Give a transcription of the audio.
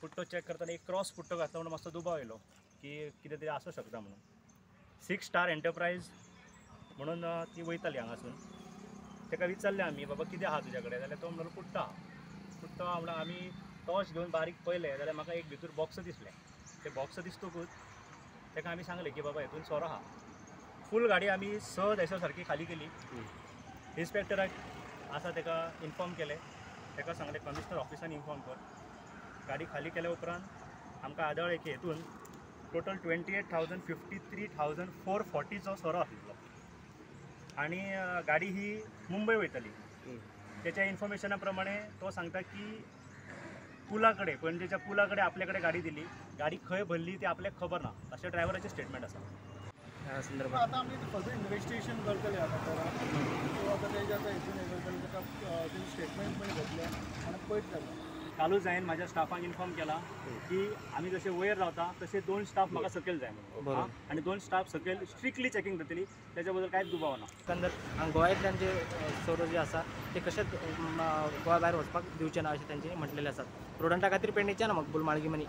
पुट्टो check करताना एक cross पुट्टो घातलो म्हणून मातसो दुबाव येयलो की कितें तरी आसूं शकता म्हणून. 6 स्टार एंटरप्रायज म्हणून ती वयताली हांगासून. ताका विचारलें आमी बाबा कितें आहा तुज्या कडेन, जाल्यार तो म्हणलो पुट्टो आहा. पुट्टो आहा म्हणून आमी टॉर्च घेवन बारीक पळयलें जाल्यार म्हाका एक भितर बॉक्स दिसलें. ते बॉक्स दिसतकूच ताका आमी सांगलें की बाबा हितून सोरो आहा. फूल गाडी आमी सहज एसो सारकी खाली केली. इन्स्पेक्टराक आसा ताका इन्फॉर्म केलें. ताका सांगलें कमिशनर ऑफिसान इन्फॉर्म कर. गाडी खाली केल्या उपरांत आमकां आदळ्ळें की हितून टोटल 28,053,440 सोरो आसलो आनी गाडी ही मुंबय वयतली. त्याच्या इन्फॉर्मेशना प्रमाणे तो सांगता की पुला कडेन पणजेच्या पुला कडेन आपल्या कडेन गाडी दिली. गाडी खंय भरली ती आपल्याक खबर ना अशें ड्रायव्हराचें स्टेटमेंट आसा. ह्या संदर्भात आता आमी फर्दर इन्वेस्टिगेशन करतले आता सो आता तेजे आता हितून हे करतले ताका तेजे स्टेटमेंट पण घेतले आनी पळयत जालें. कालूच हांवें म्हाज्या स्टाफाक इन्फॉर्म केला की आमी जशे वयर रावता तसे 2 स्टाफ म्हाका सकयल जाय म्हणून आनी 2 स्टाफ सकयल स्ट्रिक्टली चॅकिंग करतली. त्याच्या बद्दल कांयच दुबाव ना. एकंदर गोंयांतल्यान जे सोरो जे आसा ते कशेंच गोंया भायर वचपाक दिवचे ना अशें तांच्यांनी म्हटलेलें आसा. स्टुडंटा खातीर पेडणेच्यान मकबूल माळगी मनी.